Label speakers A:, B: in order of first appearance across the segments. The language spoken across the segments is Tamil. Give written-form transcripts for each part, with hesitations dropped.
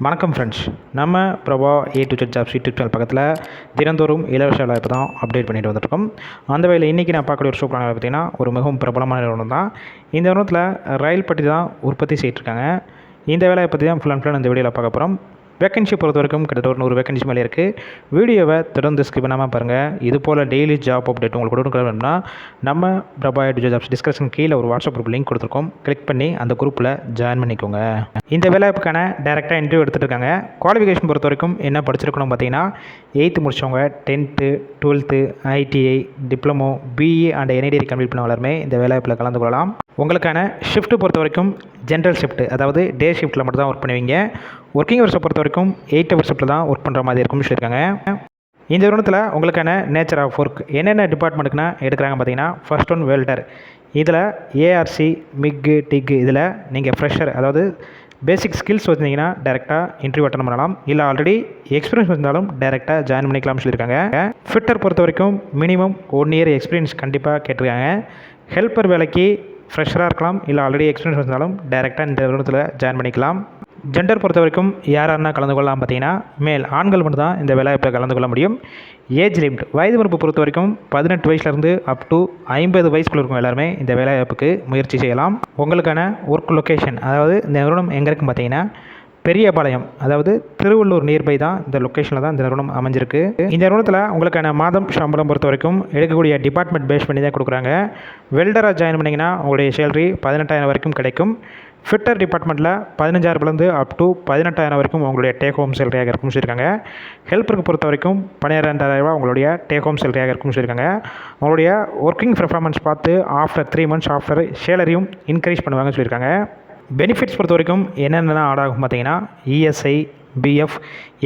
A: வணக்கம் ஃப்ரெண்ட்ஸ், நம்ம Prabha A to Z jobs YouTube channel பக்கத்தில் தினந்தோறும் இலவச வேலை தான் அப்டேட் பண்ணிட்டு வந்துட்டுருக்கோம். அந்த வேலை இன்றைக்கி நான் பார்க்கக்கூடிய ஒரு சூப்பரான வேலை பார்த்திங்கன்னா ஒரு மிகவும் பிரபலமான நிறுவனம் தான். இந்த நிறுவனத்தில் ரயில் பற்றி தான் உற்பத்தி செய்துருக்காங்க. இந்த வேலையை பற்றி தான் ஃபுல் அண்ட் ஃபுல் இந்த வீடியோவில் பார்க்க போகிறோம். வேக்கன்சி பொறுத்த வரைக்கும் கிட்டத்தட்ட ஒரு 100 வேக்கன்சி மேலே இருக்குது. வீடியோவை தொடர்ந்து ஸ்கிப் பண்ணாமல் பாருங்கள். இது போல் டெய்லி ஜாப் அப்டேட் உங்களுக்கு கொடுக்கணும்னா நம்ம Prabha A to Z jobs description கீழே ஒரு வாட்ஸ்அப் குரூப் லிங்க் கொடுத்துருக்கோம். கிளிக் பண்ணி அந்த குரூப்பில் ஜாயின் பண்ணிக்கோங்க. இந்த வேலைவாய்ப்புக்கான டேரெக்டாக இன்டர்வியூ எடுத்துகிட்டு இருக்காங்க. குவாலிஃபிகேஷன் பொறுத்த வரைக்கும் என்ன படிச்சிருக்கணும் பார்த்தீங்கன்னா 8th முடிச்சவங்க, 10th, 12th, ITI, diploma, BE and NIDI complete பண்ண எல்லாருமே இந்த வேலைவாய்ப்பில் கலந்து கொள்ளலாம். உங்களுக்கான ஷிஃப்ட்டு பொறுத்த வரைக்கும் ஜென்ரல் ஷிஃப்ட், அதாவது டே ஷிஃப்ட்டில் மட்டும் தான் ஒர்க் பண்ணுவீங்க. ஒர்க்கிங் ஹவர்ஸை பொறுத்த வரைக்கும் 8 ஹவர்ஸ் ஷிஃப்ட்டில் தான் ஒர்க் பண்ணுற மாதிரி இருக்கும்னு சொல்லியிருக்காங்க. இந்த நிறுவனத்தில் உங்களுக்கான நேச்சர் ஆஃப் ஒர்க் என்னென்ன டிபார்ட்மெண்ட்டுக்குன்னா எடுக்கிறாங்க பார்த்தீங்கன்னா, ஃபர்ஸ்ட் ஒன் வெல்டர். இதில் ARC, MIG, TIG இதில் நீங்கள் ஃப்ரெஷர், அதாவது பேசிக் ஸ்கில்ஸ் வச்சுருந்தீங்கன்னா டேரெக்டாக இன்டர்வியூ அட்டன் பண்ணலாம். இல்லை ஆல்ரெடி எக்ஸ்பீரியன்ஸ் இருந்தாலும் டேரெக்டாக ஜாயின் பண்ணிக்கலாம்னு சொல்லியிருக்காங்க. ஃபிட்டர் பொறுத்த வரைக்கும் மினிமம் 1 இயர் எக்ஸ்பீரியன்ஸ் கண்டிப்பாக கேட்டிருக்காங்க. ஹெல்ப்பர் வேலைக்கு ஃப்ரெஷராக இருக்கலாம், இல்லை ஆல்ரெடி எக்ஸ்பீரியன்ஸ் இருந்தாலும் டேரெக்டாக இந்த நிறுவனத்தில் ஜாயின் பண்ணிக்கலாம். ஜெண்டர் பொறுத்த வரைக்கும் யாராருன்னா கலந்து கொள்ளலாம் பார்த்தீங்கன்னா, மேல் ஆண்கள் மட்டும் தான் இந்த வேலைவாய்ப்பில் கலந்து கொள்ள முடியும். ஏஜ் லிமிட், வயது வரம்பு பொறுத்த வரைக்கும் 18 வயசுலேருந்து அப் டு 50 வயசுக்குள்ள இருக்கும் எல்லாருமே இந்த வேலைவாய்ப்புக்கு முயற்சி செய்யலாம். உங்களுக்கான ஒர்க் லொக்கேஷன், அதாவது இந்த நிறுவனம் எங்கே இருக்குன்னு பார்த்தீங்கன்னா பெரியபாளையம், அதாவது திருவள்ளூர் நியர்பை தான் இந்த லொக்கேஷனில் தான் இந்த நிறுவனம் அமைஞ்சிருக்கு. இந்த நிறுவனத்தில் உங்களுக்கான மாதம் சம்பளம் பொறுத்த வரைக்கும் எடுக்கக்கூடிய டிபார்ட்மெண்ட் பேஸ் பண்ணி தான் கொடுக்குறாங்க. வெல்டராக ஜாயின் பண்ணிங்கன்னா உங்களுடைய சேலரி 18,000 வரைக்கும் கிடைக்கும். ஃபிட்டர் டிபார்ட்மெண்ட்டில் 15,000 அப் டு 18,000 வரைக்கும் உங்களுடைய டேக் ஹோம் சேலரியாக இருக்கும்னு சொல்லியிருக்காங்க. ஹெல்ப்பருக்கு பொறுத்த வரைக்கும் 12,000 உங்களுடைய டேக் ஹோம் சேலரியாக இருக்கும்னு சொல்லியிருக்காங்க. உங்களுடைய ஒர்க்கிங் பெர்ஃபார்மன்ஸ் பார்த்து ஆஃப்டர் 3 months ஆஃப்டர் சேலரியும் இன்க்ரீஸ் பண்ணுவாங்கன்னு சொல்லியிருக்காங்க. பெனிஃபிட்ஸ் பொறுத்த வரைக்கும் என்னென்ன ஆட் ஆகும் பார்த்தீங்கன்னா, ESI, BF,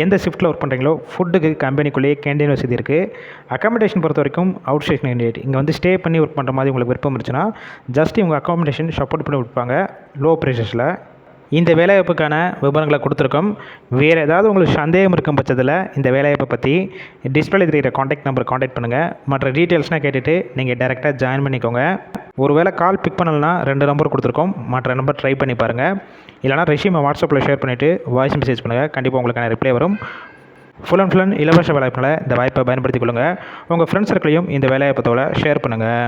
A: எந்த ஷிஃப்ட்டில் ஒர்க் பண்ணுறீங்களோ ஃபுட்டுக்கு கம்பெனிக்குள்ளேயே கேண்டீன் வசதி இருக்குது. அக்காமடேஷன் பொறுத்த வரைக்கும் அவுட் ஸ்டேஷன் கேண்டிடேட் இங்கே வந்து ஸ்டே பண்ணி ஒர்க் பண்ணுற மாதிரி உங்களுக்கு விருப்பம் இருந்துச்சுன்னா ஜஸ்ட் இவங்க அக்காமடேஷன் சப்போர்ட் பண்ணி கொடுப்பாங்க லோ ப்ரைஸஸில். இந்த வேலைவாய்ப்புக்கான விவரங்களை கொடுத்துருக்கோம். வேறு ஏதாவது உங்களுக்கு சந்தேகம் இருக்கும் பட்சத்தில் இந்த வேலைவாய்ப்பை பற்றி டிஸ்பிளே தெரிகிற காண்டாக்ட் நம்பர் காண்டாக்ட் பண்ணுங்கள். மற்ற டீட்டெயில்ஸ்னால் கேட்டுட்டு நீங்கள் டேரெக்டாக ஜாயின் பண்ணிக்கோங்க. ஒரு வேளை கால் பிக் பண்ணலன்னா 2 நம்பர் கொடுத்துருக்கோம், மற்ற நம்பர் ட்ரை பண்ணி பாருங்கள். இல்லைனா ரெஷ்யூமை வாட்ஸ்அப்பில் ஷேர் பண்ணிவிட்டு வாய்ஸ் மெசேஜ் பண்ணுங்கள். கண்டிப்பாக உங்களுக்கான ரிப்ளை வரும். ஃபுல் அண்ட் ஃபுல் இலவச வேலைவாய்ப்பில் இந்த வாய்ப்பை பயன்படுத்திக் கொள்ளுங்கள். உங்கள் ஃப்ரெண்ட்ஸ் சர்க்கிளையும் இந்த வேலைவாய்ப்பத்தோட ஷேர் பண்ணுங்கள்.